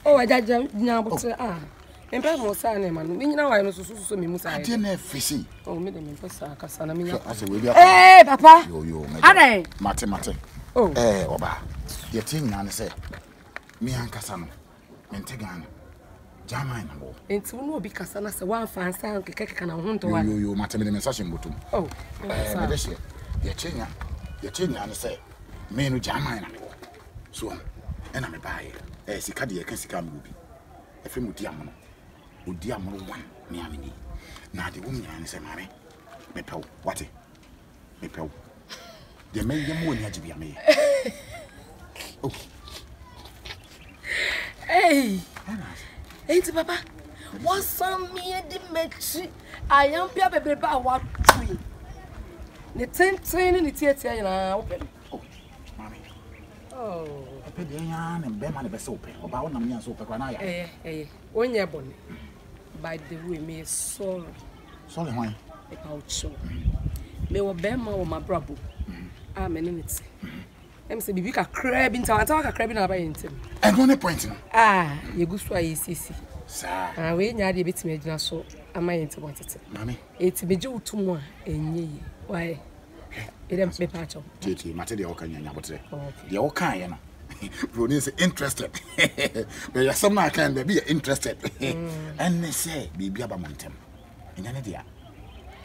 Oh, I just ah. And Berma Sana, man. Me now I know so me musa. I didn't fisi. Oh, me dem pesa kasana me. I say we be. Eh, papa. Yo. Ade. Mate. Oh. Oba. Ye thing na say me ankasa no. Mente Ghana. Jamai na bo. Enti wo no obi kasa na se wan fansa keke na ho nto wa. Yo, mate me message mbotum. Oh. Me de she. Ye chenya na say me no jamai na bo. So, ena me bae. Sika de ye kan sika me obi. Efe mu di amono. Odi amono wan me amini. Na de wo nya ne say mame. Me pew. Wate. Me pew. De me yem woni agibia me. Oh. Hey. Hey, papa. What's some me the mechi? I am pia bebe ba wa tree. The ten ni tie na open. Oh, mami. Oh. Open de yan and Berma be so open. Oba wona me so open na ya. Onye boni. By the way, me sorry. Sorry why? E pa ucho. Me wo Berma wo mabrabo. Ah, me ni ti. Em se bibi ka crab into anta ka crab na ba yentem. E no ne point no. Ah, ye gusu ayi sisi. Sa. Ah, we nya de betime agina so ama yentem wotete. Mami. Eti beje utumu a enye yi. Why? Edem me pa cho. Titi, mate de oka nya botre. De oka ye no. Bro is interested. But ya some can be interested. And they say bibi aba montem. Enya ne dia.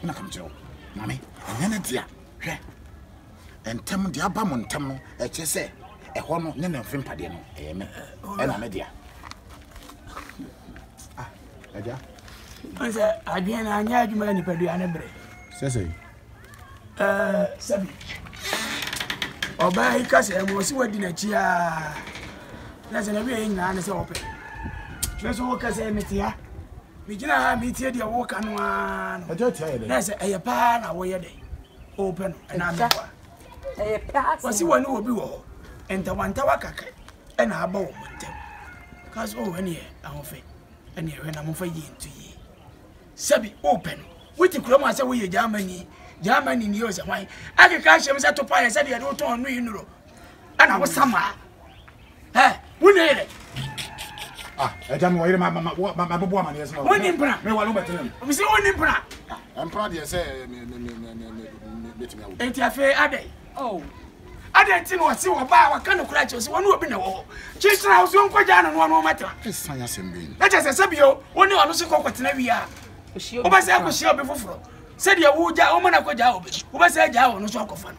Na kam jo. Mami, enya ne dia. Hwe. Entem dia aba montem no e che se e ho no ne na mfim pade no e me e na me dia. Ah, aja. Onse adwen na anya adwuma ni padua na bre. Sese. Sabi. Oba hika se mo si wadi na chia. Na se na bi yin na se ope. Twe so wo ka se metia. Mi gina ha metia dia wo ka no a. Aja tia ye de. Na se eye pa na wo ye de. Open na me kwa. Eye pa. Wasi wani obi wo. Enta wanta wakaka. E na aba wo montem. Cause oh ene e ahofe. Ene e na mo fa yi ntu yi. Sabi open. Witi kuro ma se wo ye Germany ni yo se hwan. Ake ka hye me se to pa ye se de do ton no yinuro. Ana wo sama. Wo ne ye. Ah, aja me wo yire ma bobo ama ne yes no. Woni mpra. Me wa lo betere. Obi se woni mpra. Mpra de se me betimi awo. Enti afi ade. Oh. Ade nti no wase wo ba wa ka no kura che se woni obi na wo. Chichira wo so nkwaja no no matra. Esanya sembe. Na che se sabio woni ono se kokotena wi a. Oba se akohia obi foforo. Said ya wuja o mana ko ja obi wo ba se ja wo no so akofa no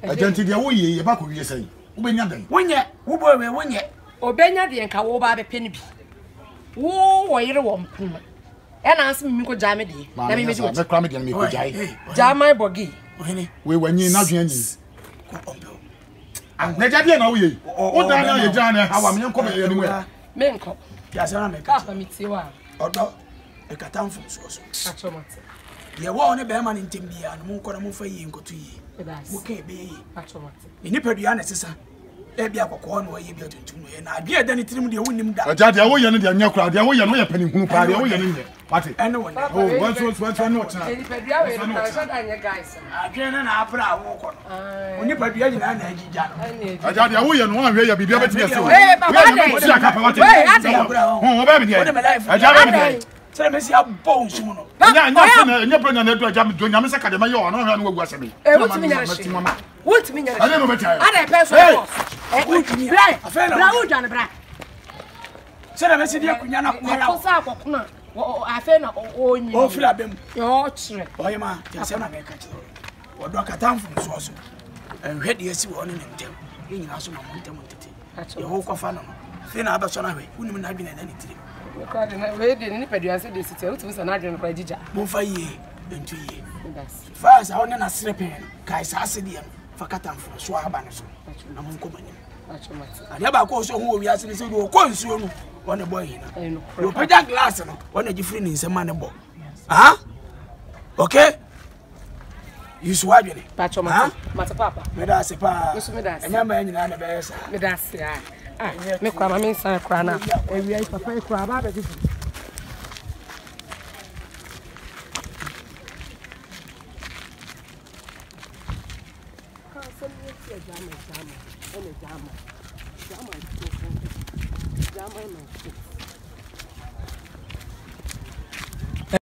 agenti dia wo ye ba ko wie sai wo benya dan wonye wo bo we wonye obenya de nka wo ba be pe ni bi wo yire wo mpum e na asem mi ko ja me de na me me kra me de me ko jai ja mai bogi ohene we wanyi na dwan nyi na ja dia na wo ye wo dan na ye ja na hawa me nko me ye ni mu me nko ya sana me ka pa mi ti wa odo e katamfo so achomate ye wo ne be ma ne ntem bia no mun kora mun fa yi nkoto yi mu ka be yi achomate ni padua na sesa e bia kokko no ye bia tuntum no ye na adua da ne tirim de wonnim da aja dia wo ye no de anya kura dia wo ye no ye pani hunu pa dia wo ye no nye mate ene woni oh one no tena ni padua we no so da nya guys adua na abra wo ko no oni padua nyina na agija no aja dia wo ye no anwe ye bibia betimi ase wo papa de si aka pa mate ho ba me dia aja ba me dia Say me see a bone soon. nya bro nya na do aja me do nya me se ka de ma ye o no hwa no wagu ase me what me nya what me nya I don't know better. Ada person what me bra wo dwan bra say me see dia kunya na kwara ko sa akokuna afa na onyi o fira bem yo chire oye ma ya se na me ka chiro odo katamfo so so enhwe de asi wo ne ntem ye nyina so ma montem tete ye ho kofa no fe na abaso na hwe unim na adwene na ne tiri ko de na we de ni padua se de site o tumi sa na adwene ko agija mo fa ye entu ye fa sa wona na srepen kai sa ase de fa katamfo so aba no so na mo nko banyam achomate ade ba ko so ho wi ase ne se do ko nsuo no wona boy hina yo peda glass no wona gifri ni nsema ne bo okay you swadwene achomate mate papa me da se pa me da se enya ma nyina na be yesa me da se me kwa ma me san kwa na ewi ai papa e kwa ba be gifu am I